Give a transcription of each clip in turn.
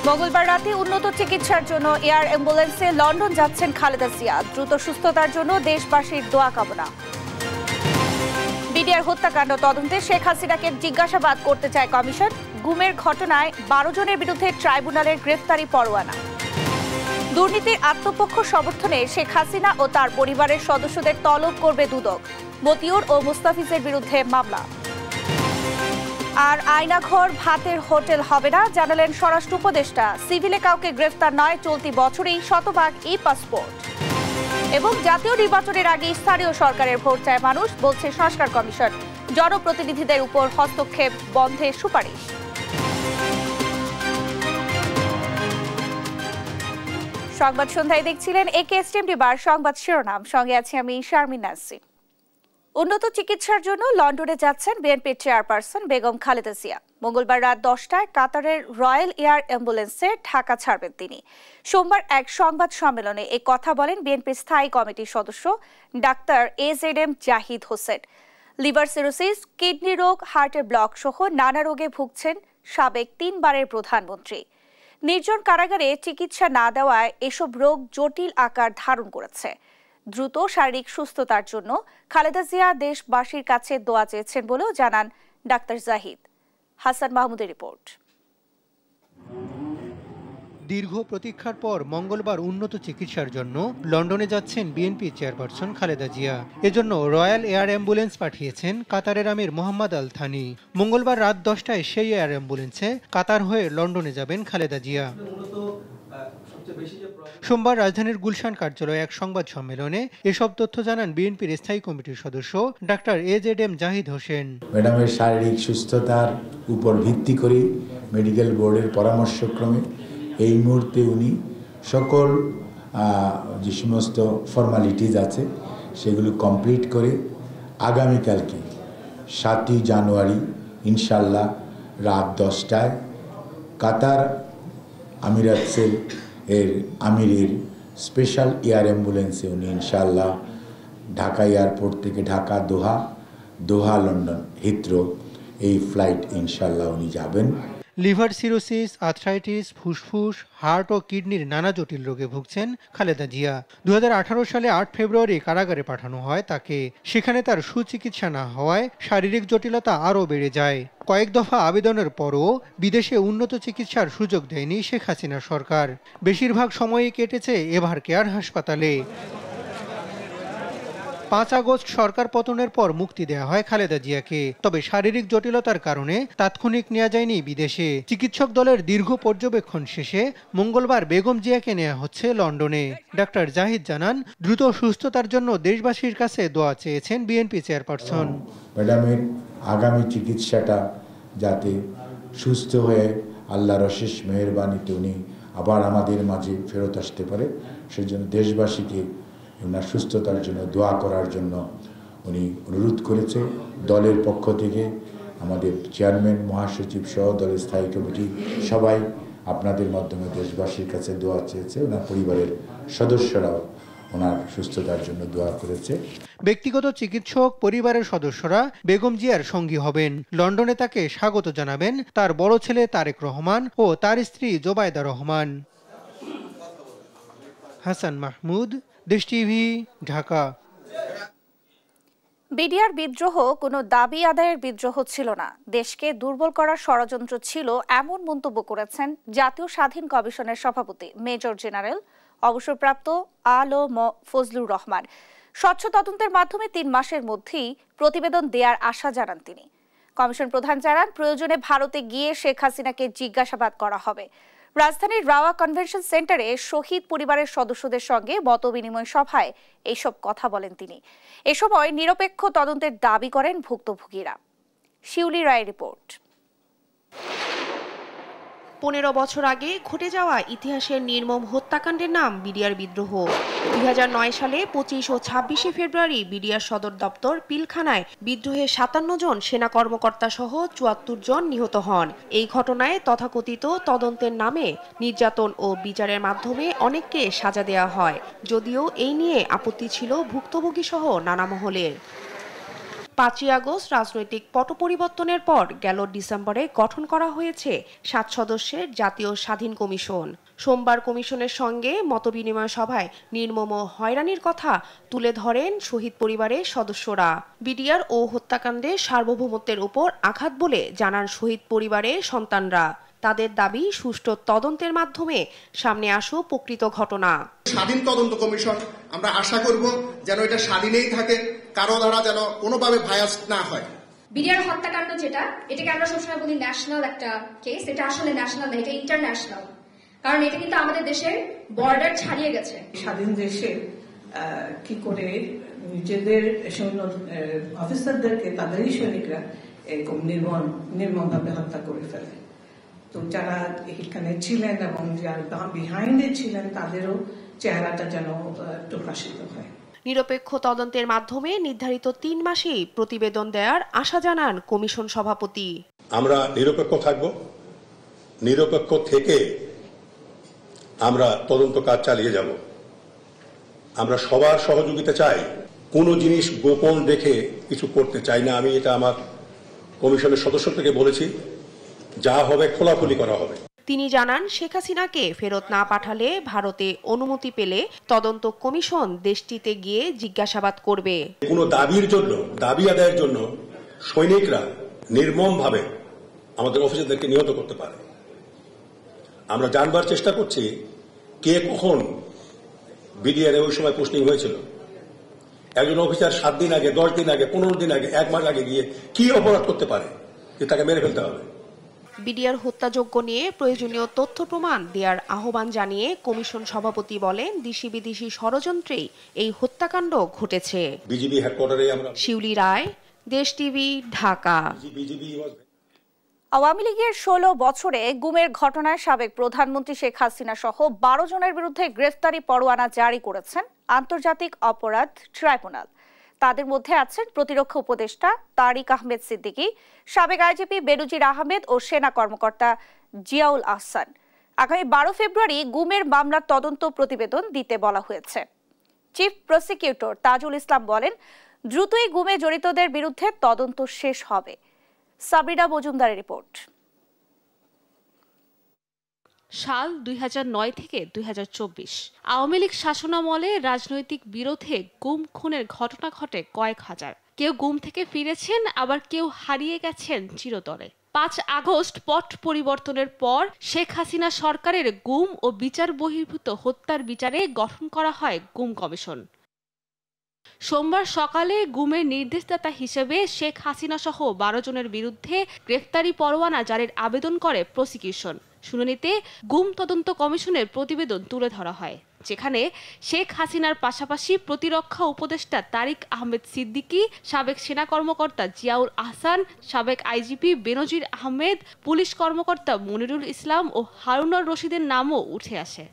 মঙ্গলবার রাতে উন্নত চিকিৎসার জন্য এয়ার অ্যাম্বুলেন্সে লন্ডন যাচ্ছেন খালেদা জিয়া। দ্রুত সুস্থতার জন্য দেশবাসীর দোয়া কামনা। বিডিআর হত্যাকাণ্ড তদন্তে শেখ হাসিনাকে জিজ্ঞাসাবাদ করতে চায় কমিশন। গুমের ঘটনায় 12 জনের বিরুদ্ধে ট্রাইব্যুনালের গ্রেফতারি পরোয়ানা। দুর্নীতির আত্মপক্ষ সমর্থনে শেখ হাসিনা ও তার পরিবারের সদস্যদের তলব করবে দুদক। মতিউর ও মুস্তাফিজের বিরুদ্ধে মামলা। আর আয়নাঘর ভাতের হোটেল হবে না, জানালেন স্বরাষ্ট্র উপদেষ্টা। সিভিলে কাউকে গ্রেফতার নয়, চলতি বছরেই শতভাগ ই পাসপোর্ট। এবং জাতীয় নির্বাচনের আগে স্থানীয় সরকারের ভোট চায় মানুষ, বলছে সংস্কার কমিশন। জনপ্রতিনিধিদের উপর হস্তক্ষেপ বন্ধে সুপারিশ। সংবাদ সন্ধ্যায় দেখছিলেন একেএসটিএমটি বার সংবাদ শিরোনাম, সঙ্গে আছি আমি শারমিন নাসরিন। উন্নত চিকিৎসার জন্য লন্ডনে যাচ্ছেন বিএনপির চেয়ারপারসন বেগম খালেদা জিয়া। মঙ্গলবার রাত 10টায় কাতারের রয়্যাল এয়ার অ্যাম্বুলেন্সে ঢাকা ছাড়বেন তিনি। সোমবার এক সংবাদ সম্মেলনে এ কথা বলেন বিএনপির স্থায়ী কমিটির সদস্য doctor AZM Zahid Hossain. Liver cirrhosis, kidney রোগ, হার্টের ব্লক সহ নানা রোগে ভুগছেন সাবেক 3 বারের প্রধানমন্ত্রী। নির্জন কারাগারে চিকিৎসা না দেওয়ায় এসব রোগ জটিল আকার ধারণ করেছে। দ্রুত শারীরিক সুস্থতার জন্য খালেদা জিয়া দেশবাসীর কাছে দোয়া চেয়েছেন বলেও জানান ডাক্তার জাহিদ। হাসান মাহমুদের রিপোর্ট। দীর্ঘ প্রতীক্ষার পর মঙ্গলবার উন্নত চিকিৎসার জন্য লন্ডনে যাচ্ছেন বিএনপি চেয়ারপারসন খালেদা জিয়া। এজন্য রয়্যাল এয়ার অ্যাম্বুলেন্স পাঠিয়েছেন কাতারের আমির মোহাম্মদ আল থানি। মঙ্গলবার রাত 10টায় সেই এয়ার অ্যাম্বুলেন্সে কাতার হয়ে লন্ডনে যাবেন খালেদা জিয়া। সোমবার রাজধানীর গুলশান কার্যালয়ে এক সংবাদ সম্মেলনে এসব তথ্য জানান বিএনপির স্থায়ী কমিটির সদস্য ডাক্তার AZM জাহিদ হোসেন। ম্যাডামের শারীরিক সুস্থতার উপর ভিত্তি করে মেডিকেল বোর্ডের পরামর্শক্রমে এই মুহূর্তে উনি সকল যে সমস্ত ফর্মালিটিজ আছে সেগুলো কমপ্লিট করে আগামীকালকে 7ই জানুয়ারি ইনশাল্লাহ রাত 10টায় কাতার আমিরাতসের আমিরের স্পেশাল এয়ার অ্যাম্বুলেন্সে উনি ইনশাল্লাহ ঢাকা এয়ারপোর্ট থেকে ঢাকা দোহা লন্ডন হিথ্রো এই ফ্লাইট ইনশাল্লাহ উনি যাবেন। লিভার সিরোসিস, আর্থ্রাইটিস, ফুসফুস, হার্ট ও কিডনির নানা জটিল রোগে ভুগছেন খালেদা জিয়া। 2018 সালে 8 ফেব্রুয়ারি কারাগারে পাঠানো হয় তাকে। সেখানে তার সুচিকিৎসা না হওয়ায় শারীরিক জটিলতা আরও বেড়ে যায়। কয়েক দফা আবেদনের পরও বিদেশে উন্নত চিকিৎসার সুযোগ দেয়নি শেখ হাসিনা সরকার। বেশিরভাগ সময়ই কেটেছে এভার কেয়ার হাসপাতালে। 5 আগস্ট সরকার পতনের পর মুক্তি দেয়া হয় খালেদা জিয়াকে। তবে শারীরিক জটিলতার কারণে তাৎক্ষণিক নেওয়া যায়নি বিদেশে। চিকিৎসক দলের দীর্ঘ পর্যবেক্ষণ শেষে মঙ্গলবার বেগম জিয়াকে নেওয়া হচ্ছে লন্ডনে। ডাক্তার জাহিদ জানান, দ্রুত সুস্থতার জন্য দেশবাসীর কাছে দোয়া চেয়েছেন বিএনপি চেয়ারপারসন। ম্যাডামের আগামী চিকিৎসাটা যাতে সুস্থ হয়ে আল্লাহর অশেষ মেহেরবানিতে উনি আবার আমাদের মাঝে ফেরত আসতে পারে, সেজন্য দেশবাসীকে ওনার সুস্থতার জন্য দোয়া করার জন্য উনি অনুরোধ করেছে। দলের পক্ষ থেকে আমাদের চেয়ারম্যান, মহাসচিব সহ দলের স্থায়ী কমিটি সবাই আপনাদের মাধ্যমে দেশবাসীর কাছে দোয়া চেয়েছে। ওনার পরিবারের সদস্যরাও ওনার সুস্থতার জন্য দোয়া করেছে। ব্যক্তিগত চিকিৎসক, পরিবারের সদস্যরা বেগম জিয়ার সঙ্গী হবেন। লন্ডনে তাকে স্বাগত জানাবেন তার বড় ছেলে তারেক রহমান ও তার স্ত্রী জোবায়দা রহমান। হাসান মাহমুদ, দেশ টিভি, ঢাকা। বিডিআর বিদ্রোহ কোনো দাবি আদায়ের বিদ্রোহ ছিল না, দেশকে দুর্বল করার ষড়যন্ত্র ছিল, এমন মন্তব্য করেছেন জাতীয় স্বাধীন কমিশনের সভাপতি মেজর জেনারেল অবসরপ্রাপ্ত আ.ল.ম ফজলুর রহমান। স্বচ্ছ তদন্তের মাধ্যমে 3 মাসের মধ্যেই প্রতিবেদন দেওয়ার আশা জানান তিনি। কমিশন প্রধান জানান, প্রয়োজনে ভারতে গিয়ে শেখ হাসিনাকে জিজ্ঞাসাবাদ করা হবে। রাজধানীর রাওয়া কনভেনশন সেন্টারে শহীদ পরিবারের সদস্যদের সঙ্গে মতবিনিময় সভায় এইসব কথা বলেন তিনি। এ সময় নিরপেক্ষ তদন্তের দাবি করেন ভুক্তভোগীরা। শিউলি রায় রিপোর্ট। 15 বছর আগে ঘটে যাওয়া ইতিহাসের নির্মম হত্যাকাণ্ডের নাম বিডিআর বিদ্রোহ। 2009 সালে 25 ও 26 ফেব্রুয়ারি বিডিআর সদর দপ্তর পিলখানায় বিদ্রোহে 57 জন সেনা কর্মকর্তা সহ 74 জন নিহত হন। এই ঘটনায় তথাকথিত তদন্তের নামে নির্যাতন ও বিচারের মাধ্যমে অনেককে সাজা দেওয়া হয়, যদিও এই নিয়ে আপত্তি ছিল ভুক্তভোগী সহ নানা মহলের। 5ই আগস্ট রাজনৈতিক পট পরিবর্তনের পর গেল ডিসেম্বরে গঠন করা হয়েছে 7 সদস্যের জাতীয় স্বাধীন কমিশন। সোমবার কমিশনের সঙ্গে মতবিনিময় সভায় নির্মম হয়রানির কথা তুলে ধরেন শহীদ পরিবারের সদস্যরা। বিডিআর ও হত্যাকাণ্ডে সার্বভৌমত্বের উপর আঘাত বলে জানান শহীদ পরিবারের সন্তানরা। তাদের দাবি সুষ্ঠু তদন্তের মাধ্যমে সামনে আসুক প্রকৃত ঘটনা। স্বাধীন তদন্ত কমিশন আমরা আশা করব যেন এটা স্বাধীনই থাকে, কারো দ্বারা যেন কোনোভাবে ভায়াস না হয়। বিডিআর হত্যাকাণ্ড যেটা, এটাকে আমরা সবসময় বলি ন্যাশনাল একটা কেস, এটা আসলে ন্যাশনাল না, এটা ইন্টারন্যাশনাল। কারণ এটা কিন্তু আমাদের দেশের বর্ডার ছাড়িয়ে গেছে। স্বাধীন দেশে কি করে নিজেদের সৈন্য অফিসারদেরকে তাদেরই সৈনিকরা এরকম নির্মমভাবে হত্যা করে ফেলে। তো যারা এখানে ছিলেন এবং যারা বিহাইন্ডে ছিলেন তাদেরও চেহারাটা যেন প্রকাশিত হয়। নিরপেক্ষ তদন্তের মাধ্যমে নির্ধারিত 3 মাসেই প্রতিবেদন দেওয়ার আশা জানান কমিশন সভাপতি। আমরা নিরপেক্ষ থাকব, নিরপেক্ষ থেকে আমরা তদন্ত কাজ চালিয়ে যাব। আমরা সবার সহযোগিতা চাই, কোনো জিনিস গোপন রেখে কিছু করতে চাই না। আমি এটা আমার কমিশনের সদস্য থেকে বলেছি, যা হবে খোলাখুলি করা হবে। তিনি জানান শেখ হাসিনাকে ফেরত না পাঠালে ভারতে অনুমতি পেলে তদন্ত কমিশন দেশটিতে গিয়ে জিজ্ঞাসাবাদ করবে। কোনো দাবির জন্য, দাবি আদায়ের জন্য সৈনিকরা নির্মমভাবে আমাদের অফিসারদেরকে নিহত করতে পারে। আমরা জানবার চেষ্টা করছি কে কখন বিডিআর ওই সময় পোস্টিং হয়েছিল। একজন অফিসার 7 দিন আগে, 10 দিন আগে, 15 দিন আগে, 1 মাস আগে গিয়ে কি অপরাধ করতে পারে যে তাকে মেরে ফেলতে হবে। বিডিআর হত্যাযজ্ঞ নিয়ে প্রয়োজনীয় তথ্য প্রমাণ দেওয়ার আহ্বান জানিয়ে কমিশন সভাপতি বলেন, দেশি বিদেশি ষড়যন্ত্রেই এই হত্যাকাণ্ড ঘটেছে। বিজিবি হেডকোয়ার্টারে আমরা। শিউলি রায়, দেশ টিভি, ঢাকা। আওয়ামী লীগের 16 বছরে গুমের ঘটনায় সাবেক প্রধানমন্ত্রী শেখ হাসিনা সহ 12 জনের বিরুদ্ধে গ্রেফতারি পরোয়ানা জারি করেছেন আন্তর্জাতিক অপরাধ ট্রাইব্যুনাল। তাদের মধ্যে আছেন প্রতিরক্ষা উপদেষ্টা তারিক আহমেদ সিদ্দিকী, সাবেক আইজিপি বেনজির আহমেদ ও সেনা কর্মকর্তা জিয়াউল আহসান। আগামী 12 ফেব্রুয়ারি গুমের মামলার তদন্ত প্রতিবেদন দিতে বলা হয়েছে। চিফ প্রসিকিউটর তাজুল ইসলাম বলেন, দ্রুতই গুমে জড়িতদের বিরুদ্ধে তদন্ত শেষ হবে। সাবরিনা মজুমদারের রিপোর্ট। সাল 2009 থেকে 2024 আওয়ামী লীগ শাসনামলে রাজনৈতিক বিরোধে গুম খুনের ঘটনা ঘটে কয়েক হাজার। কেউ গুম থেকে ফিরেছেন, আবার কেউ হারিয়ে গেছেন চিরতরে। 5 আগস্ট পট পরিবর্তনের পর শেখ হাসিনা সরকারের গুম ও বিচার বহির্ভূত হত্যার বিচারে গঠন করা হয় গুম কমিশন। সোমবার সকালে গুমের নির্দেশদাতা হিসেবে শেখ হাসিনা সহ 12 জনের বিরুদ্ধে গ্রেফতারি পরোয়ানা জারির আবেদন করে প্রসিকিউশন। শুনানিতে গুম তদন্ত কমিশনের প্রতিবেদন তুলে ধরা হয়, যেখানে শেখ হাসিনার পাশাপাশি প্রতিরক্ষা উপদেষ্টা তারিক আহমেদ সিদ্দিকী, সাবেক সেনা কর্মকর্তা জিয়াউল আহসান, সাবেক আইজিপি বেনজির আহমেদ, পুলিশ কর্মকর্তা মনিরুল ইসলাম ও হারুনুর রশিদের নামও উঠে আসে।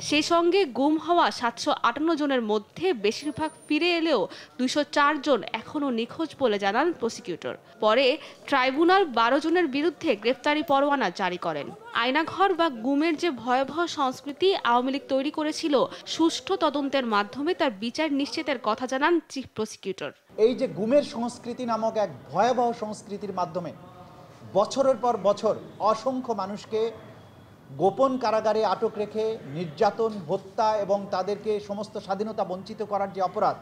সেই সঙ্গে গুম হওয়া 758 জনের মধ্যে বেশিরভাগ ফিরে এলেও 204 জন এখনও নিখোঁজ বলে জানান প্রসিকিউটর। পরে ট্রাইব্যুনাল 12 জনের বিরুদ্ধে গ্রেফতারি পরোয়ানা জারি করেন। আয়নাঘর বা গুমের যে ভয়াবহ সংস্কৃতি আওয়ামী লীগ তৈরি করেছিল, সুষ্ঠু তদন্তের মাধ্যমে তার বিচার নিশ্চিতের কথা জানান চিফ প্রসিকিউটর। এই যে গুমের সংস্কৃতি নামক এক ভয়াবহ সংস্কৃতির মাধ্যমে বছরের পর বছর অসংখ্য মানুষকে গোপন কারাগারে আটক রেখে নির্যাতন, হত্যা এবং তাদেরকে সমস্ত স্বাধীনতা বঞ্চিত করার যে অপরাধ,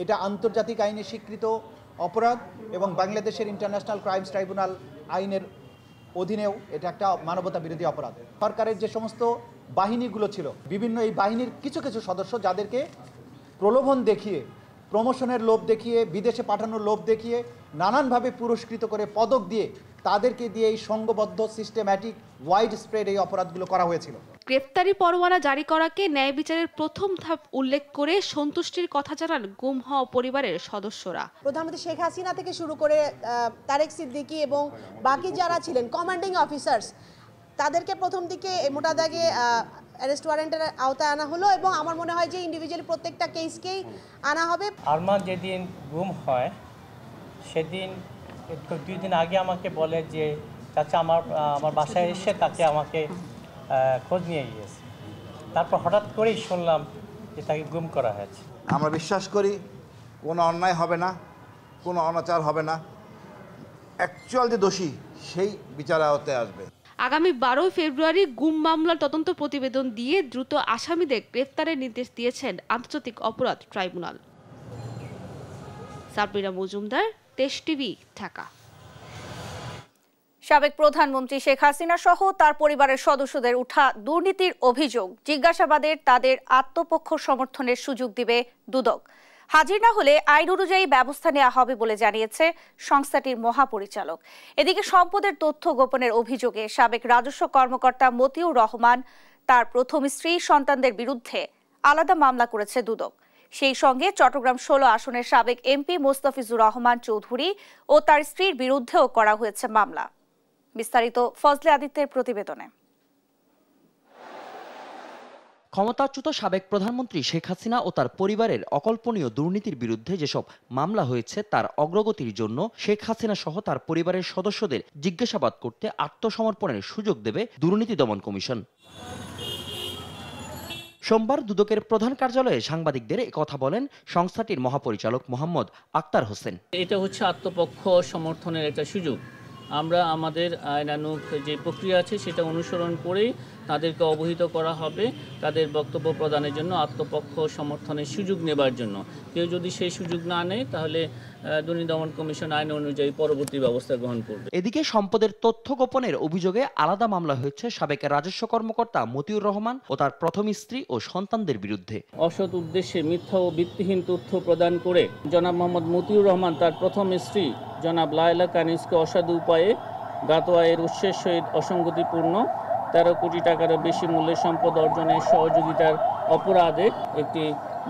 এটা আন্তর্জাতিক আইনে স্বীকৃত অপরাধ এবং বাংলাদেশের ইন্টারন্যাশনাল ক্রাইমস ট্রাইব্যুনাল আইনের অধীনেও এটা একটা মানবতা বিরোধী অপরাধ। সরকারের যে সমস্ত বাহিনীগুলো ছিল, বিভিন্ন এই বাহিনীর কিছু কিছু সদস্য যাদেরকে প্রলোভন দেখিয়ে, প্রমোশনের লোভ দেখিয়ে, বিদেশে পাঠানোর লোভ দেখিয়ে, নানানভাবে পুরস্কৃত করে পদক দিয়ে তাদেরকে দিয়ে এই সংঘবদ্ধ সিস্টেম্যাটিক ওয়াইড স্প্রেড এই অপরাধগুলো করা হয়েছিল। গ্রেফতারি পরোয়ানা জারি করাকে ন্যায় বিচারের প্রথম ধাপ উল্লেখ করে সন্তুষ্টির কথা জানান গুম হওয়া পরিবারের সদস্যরা। প্রধানমন্ত্রী শেখ হাসিনা থেকে শুরু করে তারেক সিদ্দিকী এবং বাকি যারা ছিলেন কমান্ডিং অফিসার্স, তাদেরকে প্রথম দিকে মোটা দাগে অ্যারেস্ট ওয়ারেন্টের আওতায় আনা হলো এবং আমার মনে হয় যে ইন্ডিভিজুয়ালি প্রত্যেকটা কেসকেই আনা হবে। আরমান যেদিন গুম হয় সেদিন 2 দিন আগে আমাকে বলে যে চাচা আমার বাসায় এসে তাকে আমাকে খোঁজ নিয়ে গিয়েছে। তারপর হঠাৎ করেই শুনলাম যে তাকে গুম করা হয়েছে। আমরা বিশ্বাস করি কোনো অন্যায় হবে না, কোনো অনাচার হবে না, অ্যাকচুয়াল যে দোষী সেই বিচার আওতায় আসবে। আগামী 12 ফেব্রুয়ারি গুম মামলার তদন্ত প্রতিবেদন দিয়ে দ্রুত আসামিদের গ্রেফতারের নির্দেশ দিয়েছেন আন্তর্জাতিক অপরাধ ট্রাইব্যুনাল। সাবরিনা মজুমদার, দেশ টিভি, ঢাকা। সাবেক প্রধানমন্ত্রী শেখ হাসিনা সহ তার পরিবারের সদস্যদের উঠা দুর্নীতির অভিযোগ জিজ্ঞাসাবাদের তাদের আত্মপক্ষ সমর্থনের সুযোগ দিবে দুদক। হাজির না হলে আইন অনুযায়ী ব্যবস্থা নেওয়া হবে বলে জানিয়েছে সংস্থাটির মহাপরিচালক। এদিকে সম্পদের তথ্য গোপনের অভিযোগে সাবেক রাজস্ব কর্মকর্তা মতিউর রহমান তার প্রথম স্ত্রী সন্তানদের বিরুদ্ধে আলাদা মামলা করেছে দুদক। সেই সঙ্গে চট্টগ্রাম 16 আসনের সাবেক এমপি মোস্তাফিজুর রহমান চৌধুরী ও তার স্ত্রীর বিরুদ্ধেও করা হয়েছে মামলা। বিস্তারিত ফজলে আদিত্যের প্রতিবেদনে। ক্ষমতাচ্যুত সাবেক প্রধানমন্ত্রী শেখ হাসিনা ও তার পরিবারের অকল্পনীয় দুর্নীতির বিরুদ্ধে যেসব মামলা হয়েছে তার অগ্রগতির জন্য শেখ হাসিনা সহ তার পরিবারের সদস্যদের জিজ্ঞাসাবাদ করতে আত্মসমর্পণের সুযোগ দেবে দুর্নীতি দমন কমিশন। সোমবার দুদকের প্রধান কার্যালয়ে সাংবাদিকদের কথা বলেন সংস্থাটির মহাপরিচালক মোহাম্মদ আক্তার হোসেন। এটা হচ্ছে আত্মপক্ষ সমর্থনের একটা সুযোগ। আমরা আমাদের আইনানুগ যে প্রক্রিয়া আছে সেটা অনুসরণ করেই তাদেরকে অবহিত করা হবে তাদের বক্তব্য প্রদানের জন্য, আত্মপক্ষ সমর্থনের সুযোগ নেবার জন্য। কেউ যদি সেই সুযোগ না নেয় তাহলে দুর্নীতি দমন কমিশন আইন অনুযায়ী পরবর্তী ব্যবস্থা গ্রহণ করবে। এদিকে সম্পদের তথ্য গোপনের অভিযোগে আলাদা মামলা হয়েছে সাবেক রাজস্ব কর্মকর্তা মতিউর রহমান ও তার প্রথম স্ত্রী ও সন্তানদের বিরুদ্ধে। অসৎ উদ্দেশ্যে মিথ্যা ও ভিত্তিহীন তথ্য প্রদান করে জনাব মোহাম্মদ মতিউর রহমান তার প্রথম স্ত্রী জনাব লায়লা কানিজকে অসাধু উপায়ে জ্ঞাত আয়ের উৎসের সহিত অসঙ্গতিপূর্ণ 13 কোটি টাকারও বেশি মূল্যের সম্পদ অর্জনের সহযোগিতার অপরাধে একটি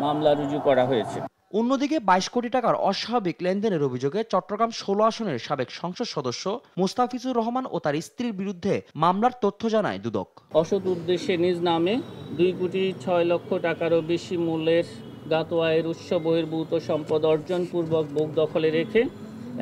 মামলা রুজু করা হয়েছে। অন্যদিকে 22 কোটি টাকার অস্বাভাবিক লেনদেনের অভিযোগে চট্টগ্রাম 16 আসনের সাবেক সংসদ সদস্য মোস্তাফিজুর রহমান ও তার স্ত্রীর বিরুদ্ধে মামলার তথ্য জানায় দুদক। অসৎ উদ্দেশ্যে নিজ নামে 2 কোটি 6 লক্ষ টাকারও বেশি মূল্যের জ্ঞাত আয়ের উৎস বহির্ভূত সম্পদ অর্জন পূর্বক ভোগ দখলে রেখে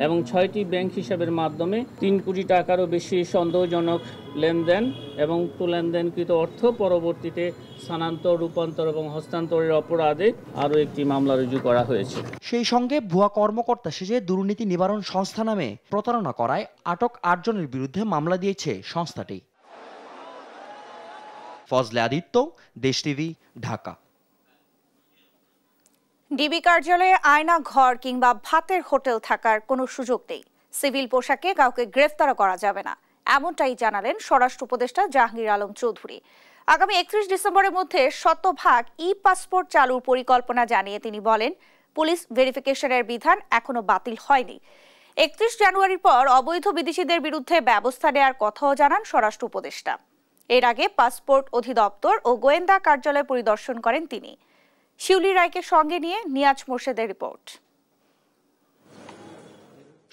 এবং 6টি ব্যাংক হিসাবের মাধ্যমে 3 কোটি টাকারও বেশি সন্দেহজনক লেনদেন এবং লেনদেনকৃত অর্থ পরবর্তীতে স্থানান্তর, রূপান্তর এবং হস্তান্তরের অপরাধে আরও একটি মামলা রুজু করা হয়েছে। সেই সঙ্গে ভুয়া কর্মকর্তা সেজে দুর্নীতি নিবারণ সংস্থা নামে প্রতারণা করায় আটক 8 জনের বিরুদ্ধে মামলা দিয়েছে সংস্থাটি। ফজলে আদিত্য, দেশ টিভি, ঢাকা। ডিবি কার্যালয়ে আয়না ঘর কিংবা ভাতের হোটেল থাকার কোনো সুযোগ নেই। সিভিল পোশাকে কাউকে গ্রেফতার করা যাবে না, এমনটাই জানালেন স্বরাষ্ট্র উপদেষ্টা জাহাঙ্গীর আলম চৌধুরী। আগামী 31 ডিসেম্বরের মধ্যে 100% ই-পাসপোর্ট চালুর পরিকল্পনা জানিয়ে তিনি বলেন, পুলিশ ভেরিফিকেশনের বিধান এখনো বাতিল হয়নি। 31 জানুয়ারির পর অবৈধ বিদেশিদের বিরুদ্ধে ব্যবস্থা নেওয়ার কথাও জানান স্বরাষ্ট্র উপদেষ্টা। এর আগে পাসপোর্ট অধিদপ্তর ও গোয়েন্দা কার্যালয় পরিদর্শন করেন তিনি। শিউলি রায়কে সঙ্গে নিয়ে নিয়াজ মোর্শেদের রিপোর্ট।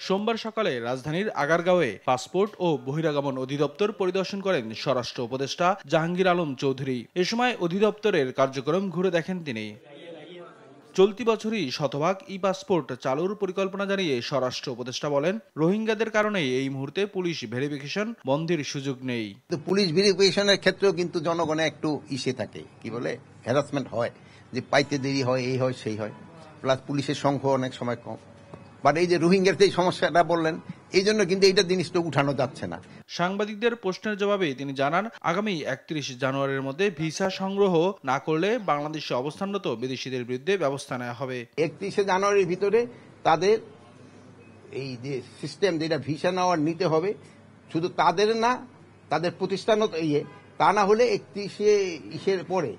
সোমবার সকালে রাজধানীর আগারগাঁওয়ে পাসপোর্ট ও বহিরাগমন অধিদপ্তর পরিদর্শন করেন স্বরাষ্ট্র উপদেষ্টা জাহাঙ্গীর আলম চৌধুরী। এ সময় অধিদপ্তরের কার্যক্রম ঘুরে দেখেন তিনি। চলতি বছরই 100% ই-পাসপোর্ট চালুর পরিকল্পনা জানিয়ে স্বরাষ্ট্র উপদেষ্টা বলেন, রোহিঙ্গাদের কারণে এই মুহূর্তে পুলিশ ভেরিফিকেশন বন্ধের সুযোগ নেই। পুলিশ ভেরিফিকেশনের ক্ষেত্রেও কিন্তু জনগণে একটু ইসে থাকে, কি বলে, হ্যারাসমেন্ট হয়, যে পাইতে দেরি হয়, এই হয় সেই হয়, প্লাস পুলিশের সংখ্যা অনেক সময় কম। বাট এই যে রোহিঙ্গার যে সমস্যাটা বললেন, এই জন্য কিন্তু এইটা জিনিসটা উঠানো যাচ্ছে না। সাংবাদিকদের প্রশ্নের জবাবে তিনি জানান, আগামী 31 জানুয়ারির মধ্যে ভিসা সংগ্রহ না করলে বাংলাদেশে অবস্থানরত বিদেশিদের বিরুদ্ধে ব্যবস্থা নেওয়া হবে। 31 জানুয়ারির ভিতরে তাদের এই যে সিস্টেম যেটা ভিসা নেওয়ার নিতে হবে, শুধু তাদের না, তাদের প্রতিষ্ঠানও তা না হলে 31 পরে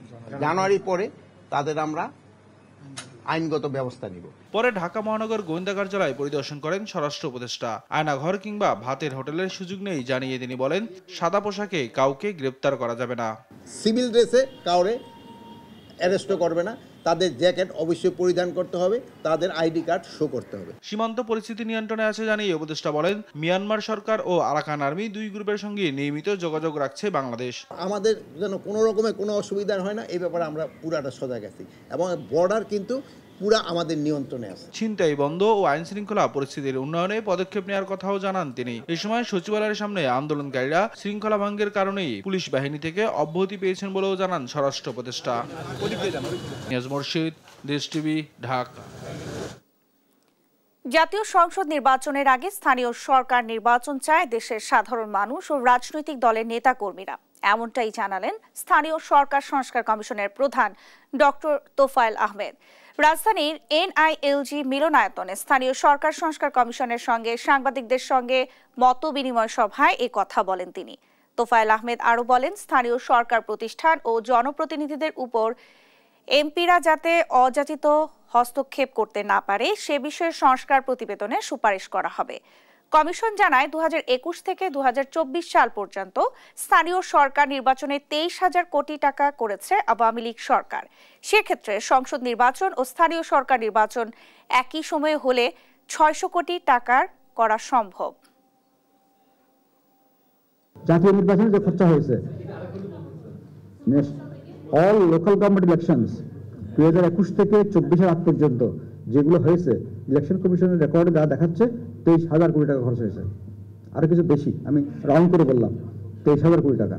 জানুয়ারি পরে তাদের আমরা আইনগত ব্যবস্থা নিব। পরে ঢাকা মহানগর গোয়েন্দা কার্যালয় পরিদর্শন করেন স্বরাষ্ট্র উপদেষ্টা। আয়নাঘর কিংবা ভাতের হোটেলের সুযোগ নেই জানিয়ে তিনি বলেন, সাদা পোশাকে কাউকে গ্রেপ্তার করা যাবে না। সিভিল ড্রেসে কাউরে অ্যারেস্ট করবে না, তাদের জ্যাকেট অবশ্যই পরিধান করতে হবে, তাদের আইডি কার্ড শো করতে হবে। সীমান্ত পরিস্থিতি নিয়ন্ত্রণে আছে জানিয়ে উপদেষ্টা বলেন, মিয়ানমার সরকার ও আরাকান আর্মি 2 গ্রুপের সঙ্গে নিয়মিত যোগাযোগ রাখছে বাংলাদেশ। আমাদের যেন কোনো রকমের কোনো অসুবিধা হয় না, এই ব্যাপারে আমরা পুরাটা সজাগ আছি এবং বর্ডার কিন্তু পুরা আমাদের নিয়ন্ত্রণে আছে। ছিনতাই বন্ধ ও আইন শৃঙ্খলা পরিস্থিতির উন্নয়নে পদক্ষেপ নেওয়ার কথাও জানান তিনি। এই সময় সচিবালয়ের সামনে আন্দোলনকারীরা শৃঙ্খলা ভঙ্গের কারণেই পুলিশ বাহিনী থেকে অব্যাহতি পেয়েছেন বলেও জানান স্বরাষ্ট্র উপদেষ্টা। নিয়াজ মোর্শেদ, দেশ টিভি, ঢাকা। জাতীয় সংসদ নির্বাচনের আগে স্থানীয় সরকার নির্বাচন চায় দেশের সাধারণ মানুষ ও রাজনৈতিক দলের নেতাকর্মীরা। এমনটাই জানালেন স্থানীয় সরকার সংস্কার কমিশনের প্রধান ডক্টর তোফায়েল আহমেদ। রাজধানীর NILG মিলনায়তনে স্থানীয় সরকার সংস্কার কমিশনের সঙ্গে সাংবাদিকদের সঙ্গে মত বিনিময় সভায় এ কথা বলেন তিনি। তোফায়েল আহমেদ আরও বলেন, স্থানীয় সরকার প্রতিষ্ঠান ও জনপ্রতিনিধিদের উপর এমপিরা যাতে অযাচিত হস্তক্ষেপ করতে না পারে সে বিষয়ে সংস্কার প্রতিবেদনে সুপারিশ করা হবে। কমিশন জানায় 2021 থেকে 2024 সাল পর্যন্ত স্থানীয় সরকার নির্বাচনে 23,000 কোটি টাকা করেছে আওয়ামী লীগ সরকার। সেক্ষেত্রে সংসদ নির্বাচন ও স্থানীয় সরকার নির্বাচন একই সময়ে হলে 600 কোটি টাকার করা সম্ভব। জাতীয় নির্বাচনে যে খরচা হয়েছে, অল লোকাল গভর্নমেন্ট ইলেকশনস 2021 থেকে 24 আগ পর্যন্ত যেগুলো হয়েছে, ইলেকশন কমিশনের রেকর্ডে যা দেখাচ্ছে 23,000 কোটি টাকা খরচ হয়েছে। আরো কিছু বেশি, আমি রাউন্ড করে বললাম 23,000 কোটি টাকা।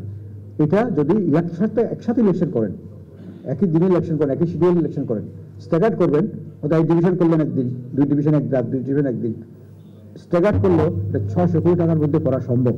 এটা যদি একসাথে ইলেকশন করেন, একই দিনে ইলেকশন করেন, একই শিডিউল ইলেকশন করেন, স্ট্যাগার্ড করবেন, ওটা ডিভিশন করলেন একদিন, দুই ডিভিশন একদিন, স্ট্যাগার্ড করলেও 600 কোটি টাকার মধ্যে করা সম্ভব।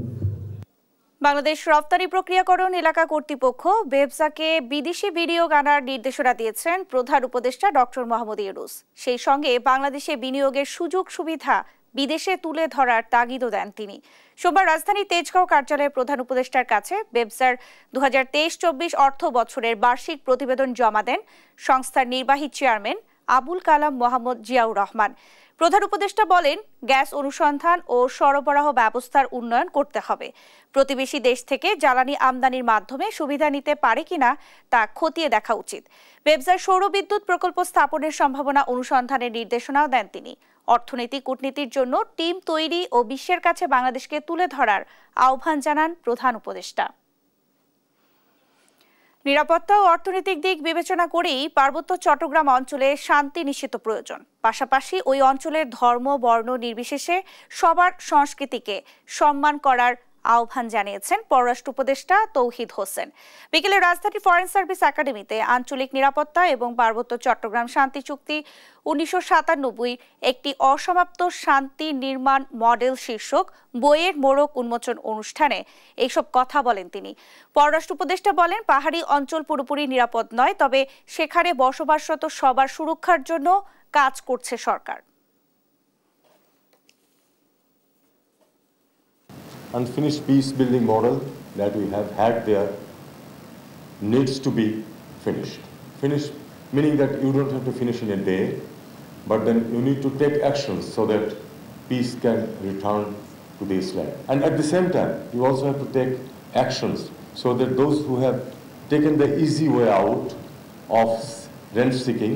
বাংলাদেশ রপ্তানি প্রক্রিয়াকরণ এলাকা কর্তৃপক্ষ বেবসাকে বিদেশি বিনিয়োগ আনার নির্দেশনা দিয়েছেন প্রধান উপদেষ্টা ডক্টর মোহাম্মদ ইউনূস। সেই সঙ্গে বাংলাদেশে বিনিয়োগের সুযোগ সুবিধা বিদেশে তুলে ধরার তাগিদও দেন তিনি। সোমবার রাজধানী তেজগাঁও কার্যালয়ের প্রধান উপদেষ্টার কাছে বেবসার 2023-24 অর্থ বছরের বার্ষিক প্রতিবেদন জমা দেন সংস্থার নির্বাহী চেয়ারম্যান আবুল কালাম মোহাম্মদ জিয়াউর রহমান। প্রধান উপদেষ্টা বলেন, গ্যাস অনুসন্ধান ও সরবরাহ ব্যবস্থার উন্নয়ন করতে হবে। প্রতিবেশী দেশ থেকে জ্বালানি আমদানির মাধ্যমে সুবিধা নিতে পারে কিনা তা খতিয়ে দেখা উচিত। বেবসার সৌর বিদ্যুৎ প্রকল্প স্থাপনের সম্ভাবনা অনুসন্ধানের নির্দেশনাও দেন তিনি। অর্থনীতি কূটনীতির জন্য টিম তৈরি ও বিশ্বের কাছে বাংলাদেশকে তুলে ধরার আহ্বান জানান প্রধান উপদেষ্টা। নিরাপত্তা ও অর্থনৈতিক দিক বিবেচনা করেই পার্বত্য চট্টগ্রাম অঞ্চলে শান্তি নিশ্চিত প্রয়োজন। পাশাপাশি ওই অঞ্চলের ধর্ম বর্ণ নির্বিশেষে সবার সংস্কৃতিকে সম্মান করার আহ্বান জানিয়েছেন পররাষ্ট্র উপদেষ্টা তৌহিদ হোসেন। বিকেলে রাজধানীর ফরেন সার্ভিস একাডেমিতে আঞ্চলিক নিরাপত্তা এবং পার্বত্য চট্টগ্রাম শান্তি চুক্তি 1997 একটি অসমাপ্ত শান্তি নির্মাণ মডেল শীর্ষক বইয়ের মোড়ক উন্মোচন অনুষ্ঠানে এইসব কথা বলেন তিনি। পররাষ্ট্র উপদেষ্টা বলেন, পাহাড়ি অঞ্চল পুরোপুরি নিরাপদ নয়, তবে সেখানে বসবাসরত সবার সুরক্ষার জন্য কাজ করছে সরকার। Unfinished peace building model that we have had there needs to be finished. Finished meaning that you don't have to finish in a day, but then you need to take actions so that peace can return to this land. And at the same time, you also have to take actions so that those who have taken the easy way out of rent seeking,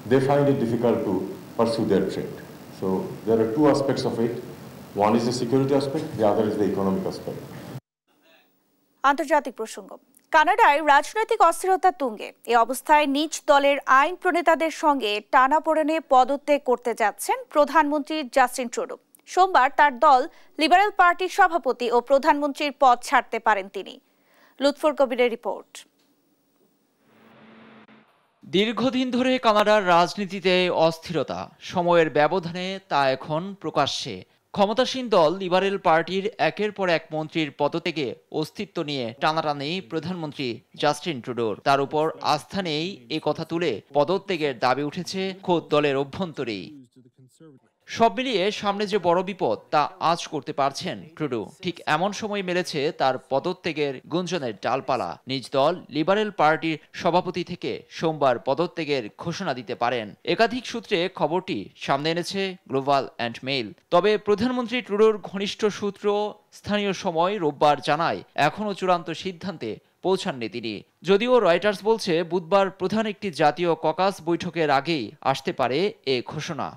they find it difficult to pursue their trade. So there are two aspects of it. One is the security aspect, the other is the economic aspect. আন্তর্জাতিক প্রসঙ্গ। কানাডায় রাজনৈতিক অস্থিরতা তুঙ্গে। এই অবস্থায় নিজ দলের আইন প্রণেতাদের সঙ্গে টানাপোড়েনে পদত্যাগ করতে যাচ্ছেন প্রধানমন্ত্রী জাস্টিন ট্রুডো। সোমবার তার দল লিবারেল পার্টির সভাপতি ও প্রধানমন্ত্রীর পদ ছাড়তে পারেন তিনি। লুৎফর কবিরের রিপোর্ট। দীর্ঘদিন ধরে কানাডার রাজনীতিতে অস্থিরতা, সময়ের ব্যবধানে তা এখন প্রকাশ্যে। ক্ষমতাসীন দল লিবারেল পার্টির একের পর এক মন্ত্রীর পদত্যাগে অস্তিত্ব নিয়ে টানাটানি প্রধানমন্ত্রী জাস্টিন ট্রুডোর। তার উপর আস্থা নেই এ কথা তুলে পদত্যাগের দাবি উঠেছে খোদ দলের অভ্যন্তরেই। সব মিলিয়ে সামনে যে বড় বিপদ তা আঁচ করতে পারছেন ট্রুডো। ঠিক এমন সময় মেলেছে তার পদত্যাগের গুঞ্জনের ডালপালা। নিজ দল লিবারেল পার্টির সভাপতি থেকে সোমবার পদত্যাগের ঘোষণা দিতে পারেন। একাধিক সূত্রে খবরটি সামনে এনেছে গ্লোবাল অ্যান্ড মেইল। তবে প্রধানমন্ত্রী ট্রুডোর ঘনিষ্ঠ সূত্র স্থানীয় সময় রোববার জানায় এখনও চূড়ান্ত সিদ্ধান্তে পৌঁছাননি তিনি। যদিও রয়টার্স বলছে বুধবার প্রধান একটি জাতীয় ককাস বৈঠকের আগেই আসতে পারে এ ঘোষণা।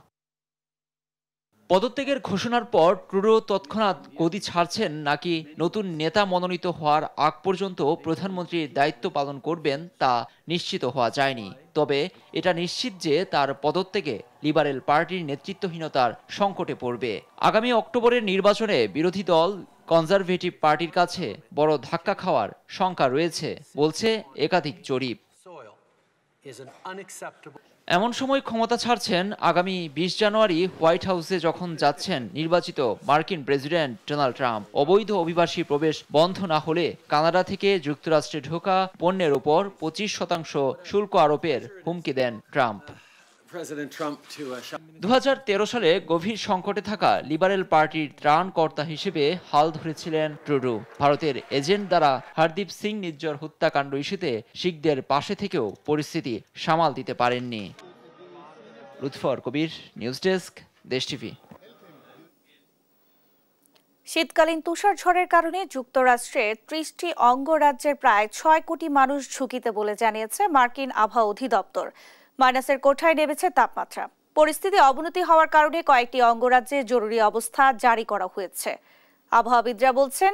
পদত্যাগের ঘোষণার পর ট্রুডো তৎক্ষণাৎ গদি ছাড়ছেন নাকি নতুন নেতা মনোনীত হওয়ার আগ পর্যন্ত প্রধানমন্ত্রীর দায়িত্ব পালন করবেন তা নিশ্চিত হওয়া যায়নি। তবে এটা নিশ্চিত যে তার পদত্যাগে লিবারেল পার্টির নেতৃত্বহীনতার সংকটে পড়বে। আগামী অক্টোবরের নির্বাচনে বিরোধী দল কনজারভেটিভ পার্টির কাছে বড় ধাক্কা খাওয়ার শঙ্কা রয়েছে বলছে একাধিক জরিপ। এমন সময় ক্ষমতা ছাড়ছেন আগামী 20 জানুয়ারি হোয়াইট হাউসে যখন যাচ্ছেন নির্বাচিত মার্কিন প্রেসিডেন্ট ডোনাল্ড ট্রাম্প। অবৈধ অভিবাসী প্রবেশ বন্ধ না হলে কানাডা থেকে যুক্তরাষ্ট্রে ঢোকা পণ্যের উপর 25% শুল্ক আরোপের হুমকি দেন ট্রাম্প। 2013 সালে গভীর সংকটে থাকা লিবারেল পার্টির ত্রাণকর্তা হিসেবে হাল ধরেছিলেন ট্রুডো। ভারতের এজেন্ট দ্বারা হরদীপ সিং নিজ্জর হত্যাকাণ্ড ইস্যুতে শিখদের পাশে থেকেও পরিস্থিতি সামাল দিতে পারেননি। লুৎফর কবির, নিউজ ডেস্ক, দেশ টিভি। শীতকালীন তুষার ঝড়ের কারণে যুক্তরাষ্ট্রের 30টি অঙ্গরাজ্যের প্রায় 6 কোটি মানুষ ঝুঁকিতে বলে জানিয়েছে মার্কিন আবহাওয়া অধিদপ্তর। মাইনাসের কোঠায় নেমেছে তাপমাত্রা। পরিস্থিতি অবনতি হওয়ার কারণে কয়েকটি অঙ্গরাজ্যে জরুরি অবস্থা জারি করা হয়েছে। আবহাওয়াবিদরা বলছেন,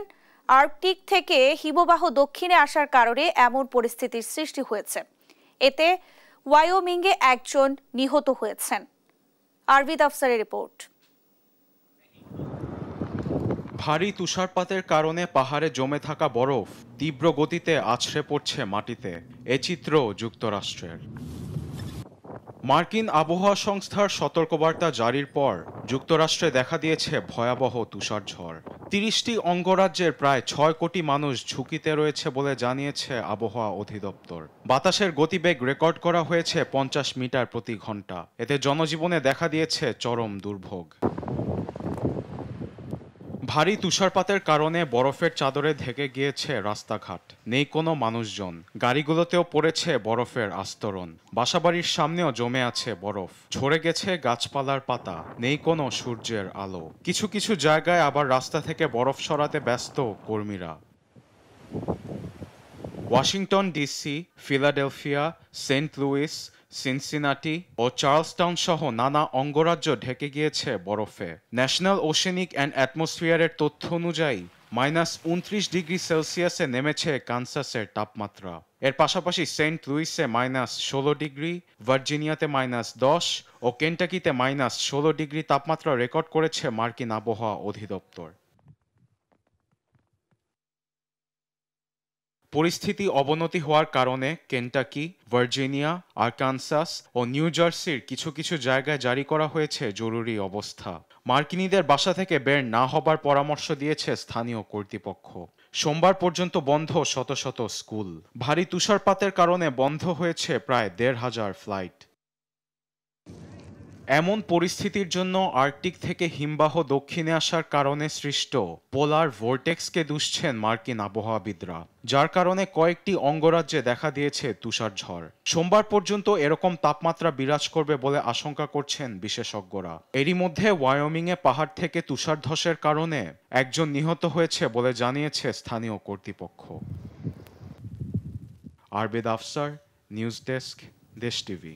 আর্কটিক থেকে হিমবাহ দক্ষিণে আসার কারণে এমন পরিস্থিতির সৃষ্টি হয়েছে। এতে ওয়াইওমিংয়ে একজন নিহত হয়েছেন। আরবিদ আফসারের রিপোর্ট। ভারী তুষারপাতের কারণে পাহাড়ে জমে থাকা বরফ তীব্র গতিতে আছড়ে পড়ছে মাটিতে। এ চিত্র যুক্তরাষ্ট্রের। মার্কিন আবহাওয়া সংস্থার সতর্কবার্তা জারির পর যুক্তরাষ্ট্রে দেখা দিয়েছে ভয়াবহ তুষারঝড়। 30টি অঙ্গরাজ্যের প্রায় 6 কোটি মানুষ ঝুঁকিতে রয়েছে বলে জানিয়েছে আবহাওয়া অধিদপ্তর। বাতাসের গতিবেগ রেকর্ড করা হয়েছে 50 মিটার প্রতি ঘন্টা। এতে জনজীবনে দেখা দিয়েছে চরম দুর্ভোগ। ভারী তুষারপাতের কারণে বরফের চাদরে ঢেকে গিয়েছে রাস্তাঘাট। নেই কোনো মানুষজন। গাড়িগুলোতেও পড়েছে বরফের আস্তরণ। বাসাবাড়ির সামনেও জমে আছে বরফ। ঝরে গেছে গাছপালার পাতা। নেই কোনো সূর্যের আলো। কিছু কিছু জায়গায় আবার রাস্তা থেকে বরফ সরাতে ব্যস্ত কর্মীরা। Washington DC, Philadelphia, saint Louis, Cincinnati ও চার্লসটাউন সহ নানা অঙ্গরাজ্য ঢেকে গিয়েছে বরফে। ন্যাশনাল ওশেনিক অ্যান্ড অ্যাটমসফিয়ারের তথ্য অনুযায়ী -29 ডিগ্রি সেলসিয়াসে নেমেছে কানসাসের তাপমাত্রা। এর পাশাপাশি সেন্ট লুইসে -16 ডিগ্রি, ভার্জিনিয়াতে -10 ও কেন্টাকিতে -16 ডিগ্রি তাপমাত্রা রেকর্ড করেছে মার্কিন আবহাওয়া অধিদপ্তর। পরিস্থিতি অবনতি হওয়ার কারণে কেন্টাকি, ভার্জিনিয়া, আরকানসাস ও নিউ জার্সির কিছু কিছু জায়গায় জারি করা হয়েছে জরুরি অবস্থা। মার্কিনীদের বাসা থেকে বের না হবার পরামর্শ দিয়েছে স্থানীয় কর্তৃপক্ষ। সোমবার পর্যন্ত বন্ধ শত শত স্কুল। ভারী তুষারপাতের কারণে বন্ধ হয়েছে প্রায় 1,500 ফ্লাইট। এমন পরিস্থিতির জন্য আর্কটিক থেকে হিমবাহ দক্ষিণে আসার কারণে সৃষ্ট পোলার ভোর্টেক্সকে দুষছেন মার্কিন আবহাওয়াবিদরা, যার কারণে কয়েকটি অঙ্গরাজ্যে দেখা দিয়েছে তুষারঝড়। সোমবার পর্যন্ত এরকম তাপমাত্রা বিরাজ করবে বলে আশঙ্কা করছেন বিশেষজ্ঞরা। এরই মধ্যে ওয়াইওমিংয়ে পাহাড় থেকে তুষার ধসের কারণে একজন নিহত হয়েছে বলে জানিয়েছে স্থানীয় কর্তৃপক্ষ। আরবিদ আফসার, নিউজ ডেস্ক, দেশ টিভি।